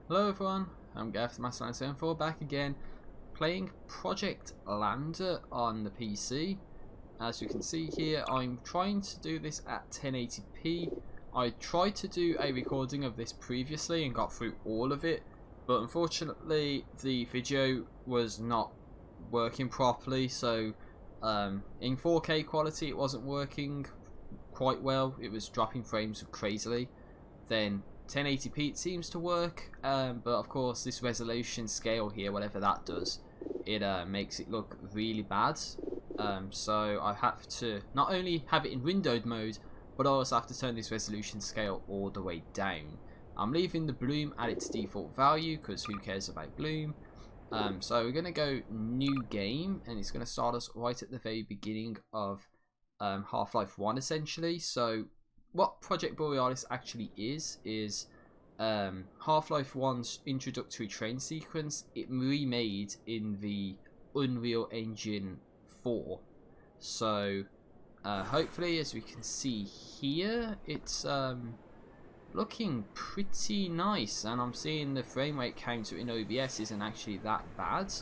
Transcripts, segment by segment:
Hello everyone, I'm Gav974 back again playing Project Lambda on the PC. As you can see here, I'm trying to do this at 1080p. I tried to do a recording of this previously and got through all of it, but unfortunately the video was not working properly, so in 4K quality it wasn't working quite well. It was dropping frames crazily. Then 1080p it seems to work, but of course this resolution scale here, whatever that does, it makes it look really bad. So I have to not only have it in windowed mode, but I also have to turn this resolution scale all the way down. I'm leaving the bloom at its default value because who cares about bloom. So we're going to go new game, and it's going to start us right at the very beginning of Half-Life 1 essentially. So what Project Borealis actually is Half-Life 1's introductory train sequence. It remade in the Unreal Engine 4. So hopefully, as we can see here, it's looking pretty nice, and I'm seeing the frame rate counter in OBS isn't actually that bad.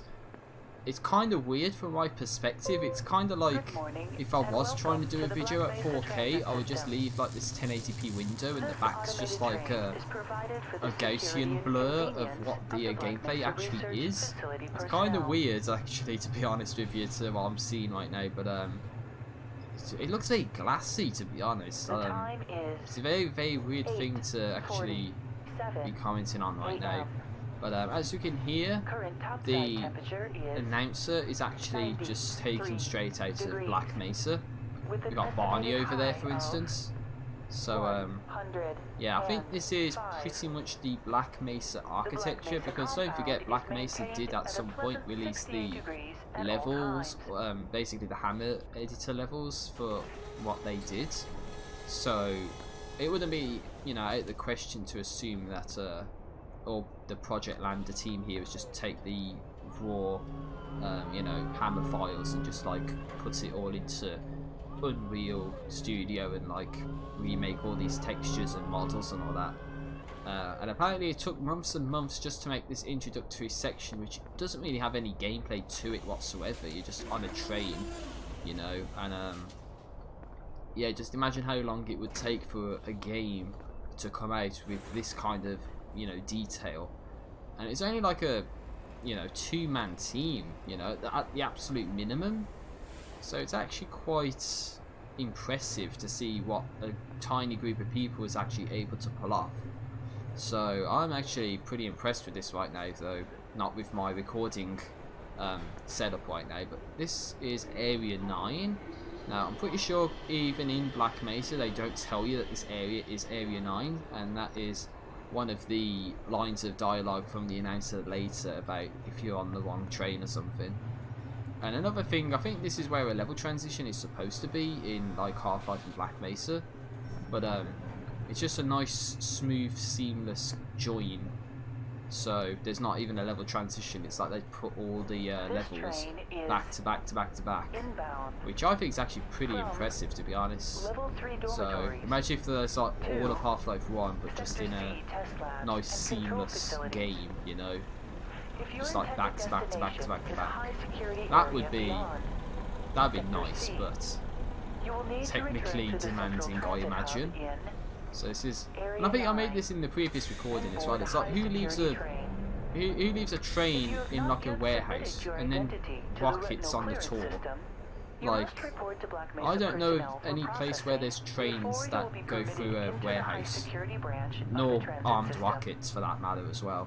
It's kind of weird from my perspective. It's kind of like if I was trying to do a video at 4K, I would just leave like this 1080p window and the back's just like a Gaussian blur of what the gameplay actually is. It's kind of weird actually, to be honest with you, to what I'm seeing right now, but it looks very glassy, to be honest. It's a very weird thing to actually be commenting on right now. But as you can hear, the announcer is actually just taken straight out of Black Mesa. We've got Barney over there, for instance. So yeah, I think this is pretty much the Black Mesa architecture, because don't forget, Black Mesa did at some point release the levels, basically the Hammer editor levels for what they did. So it wouldn't be, out of the question to assume that or the Project Lambda team here is just take the raw, Hammer files and just like put it all into Unreal Studio and like remake all these textures and models and all that. And apparently it took months and months just to make this introductory section, which doesn't really have any gameplay to it whatsoever. You're just on a train, and yeah, just imagine how long it would take for a game to come out with this kind of detail. And it's only like a two-man team, at the absolute minimum. So it's actually quite impressive to see what a tiny group of people is actually able to pull off. So I'm actually pretty impressed with this right now, though not with my recording setup right now. But this is Area 9. Now I'm pretty sure even in Black Mesa they don't tell you that this area is Area 9, and that is one of the lines of dialogue from the announcer later about if you're on the wrong train or something. And another thing, I think this is where a level transition is supposed to be in like Half-Life and Black Mesa, but it's just a nice, smooth, seamless join. So there's not even a level transition. It's like they put all the levels back to back to back to back, which I think is actually pretty impressive, to be honest. So imagine if there's like all of Half-Life 1, but just in a nice, seamless game, just like back to back to back to back to back. That'd be nice, but technically demanding, I imagine. So this is, and I think I made this in the previous recording as well. It's like who leaves a train in like a warehouse and then rockets on the tour? Like, I don't know of any place where there's trains that go through a warehouse, nor armed rockets for that matter as well.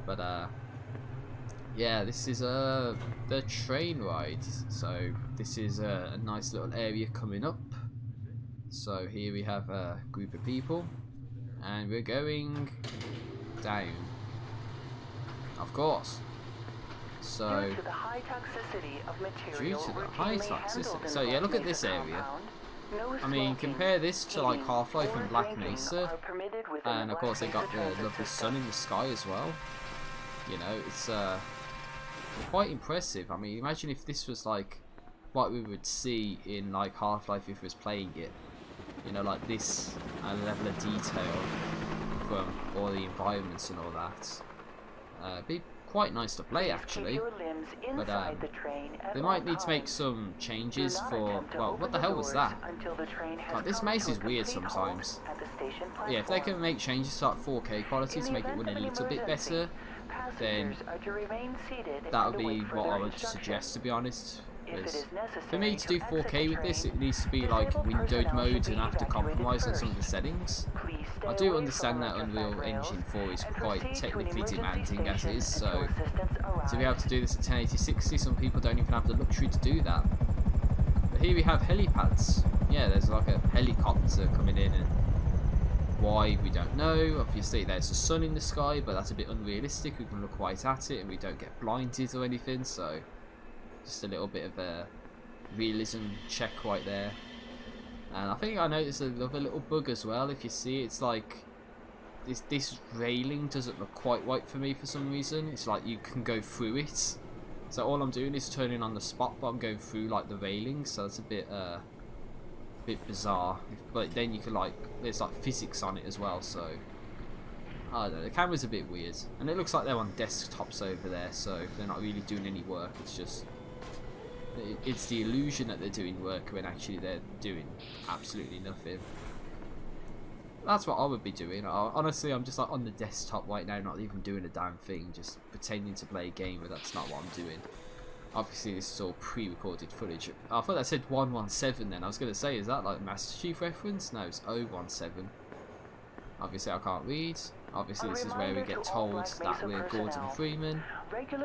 But yeah, this is the train ride. So this is a nice little area coming up. So here we have a group of people, and we're going down, of course. So due to the high toxicity. So yeah, look at this area. I mean, compare this to like Half-Life and Black Mesa, and of course they got the lovely sun in the sky as well. It's quite impressive. I mean, imagine if this was like what we would see in like Half-Life if we was playing it. Like this level of detail. from all the environments and all that. Be quite nice to play actually, but they might need to make some changes for, well, what the hell was that? God, this maze is weird sometimes. Yeah, if they can make changes to like 4K quality to make it run a little bit better, then that would be what I would suggest, to be honest. For me to do 4K with this, it needs to be like windowed mode and have to compromise on some of the settings. I do understand that Unreal Engine 4 is quite technically demanding as is, so to be able to do this at 1080-60, some people don't even have the luxury to do that. But here we have helipads. Yeah, there's like a helicopter coming in, and why, we don't know. Obviously there's the sun in the sky, but that's a bit unrealistic. We can look right at it and we don't get blinded or anything, so just a little bit of a realism check right there. And I think I noticed another little bug as well. If you see, it's like this railing doesn't look quite right for me for some reason. It's like you can go through it, so all I'm doing is turning on the spot, but I'm going through like the railing, so it's a bit bizarre. But then you can like, there's like physics on it as well, so I don't know, the camera's a bit weird, and it looks like they're on desktops over there, so they're not really doing any work. It's just, it's the illusion that they're doing work when actually they're doing absolutely nothing. That's what I would be doing. Honestly, I'm just like on the desktop right now, not even doing a damn thing, just pretending to play a game, but that's not what I'm doing. Obviously this is all pre-recorded footage. I thought that said 117 then. I was going to say, is that like Master Chief reference? No, it's 017. Obviously I can't read. Obviously this is where we get told that we're Gordon Freeman,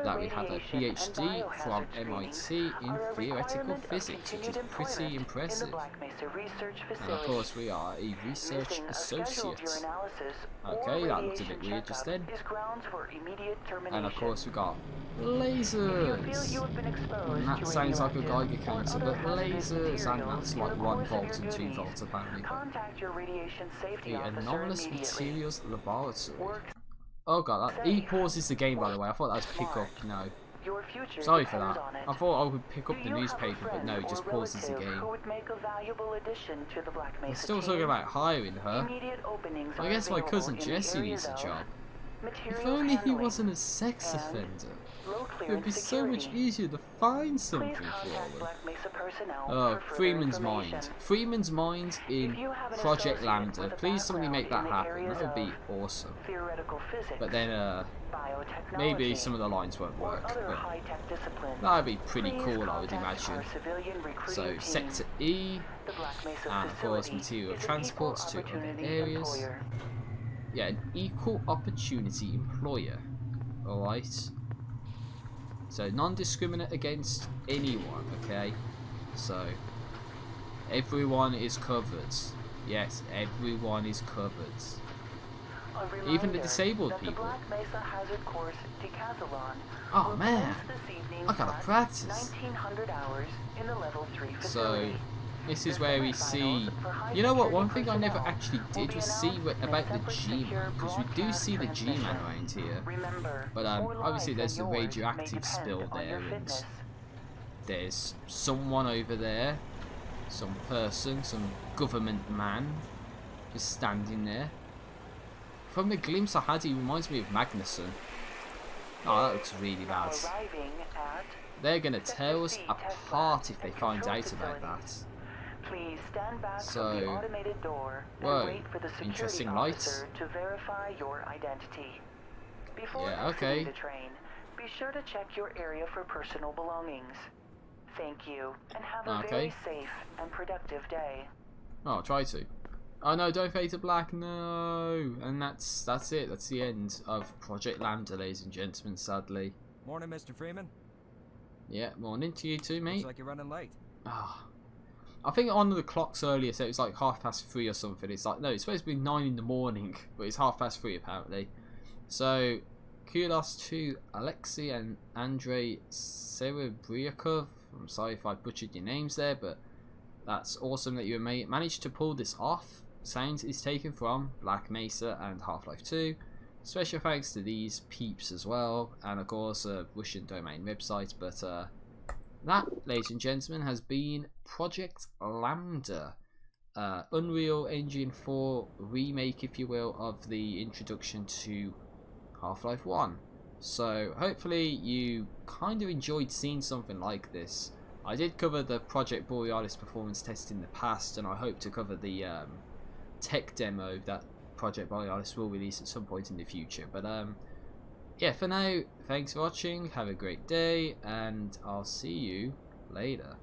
that we have a PhD from MIT in theoretical physics, which is pretty impressive. And of course we are a research associate. Okay, that looked a bit weird just then. And of course we got lasers. And that sounds like a Geiger counter, but lasers, and that's like 1 volt and 2 volts apparently. The anomalous materials laboratory. Oh god, he pauses the game by the way. I thought that was pick up. No. Sorry for that. I thought I would pick up the newspaper, but no, it just pauses the game. We're still talking about hiring her. I guess my cousin Jesse needs a job. If only he wasn't a sex offender, it would be so much easier to find something for him. Oh, Freeman's Mind. Freeman's Mind in Project Lambda. Please somebody make that happen. That would be awesome. But then, maybe some of the lines won't work. But that would be pretty cool, I would imagine. So, Sector E, and of course material transports to other areas. Yeah, an equal opportunity employer. Alright. So, non-discriminate against anyone, okay? So, everyone is covered. Yes, everyone is covered. Even the disabled people. Oh man, I gotta practice. So, this is where we see, you know what, one thing I never actually did was see about the G-Man, because we do see the G-Man around here, but obviously there's the radioactive spill there, and there's someone over there, some person, some government man, just standing there. From the glimpse I had, he reminds me of Magnuson. Oh, that looks really bad. They're gonna tear us apart if they find out about that. Please stand back so, from the automated door and wait for the security officer to verify your identity. Before exiting the train, be sure to check your area for personal belongings. Thank you, and have a very safe and productive day. Oh, I'll try to. Oh no, don't fade to black, no! And that's it, that's the end of Project Lambda, ladies and gentlemen, sadly. Morning, Mr. Freeman. Yeah, morning to you too, mate. Looks like you're running late. Ah. I think on the clocks earlier said it was like 3:30 or something. It's like, no, it's supposed to be 9 in the morning, but it's 3:30 apparently. So, kudos to Alexei and Andrei Serebriakov. I'm sorry if I butchered your names there, but that's awesome that you managed to pull this off. Sound is taken from Black Mesa and Half-Life 2. Special thanks to these peeps as well, and of course a Russian domain website, but that, ladies and gentlemen, has been Project Lambda. Unreal Engine 4 remake, if you will, of the introduction to Half-Life 1. So hopefully you kind of enjoyed seeing something like this. I did cover the Project Borealis performance test in the past, and I hope to cover the tech demo that Project Borealis will release at some point in the future. But yeah, for now, thanks for watching, have a great day, and I'll see you later.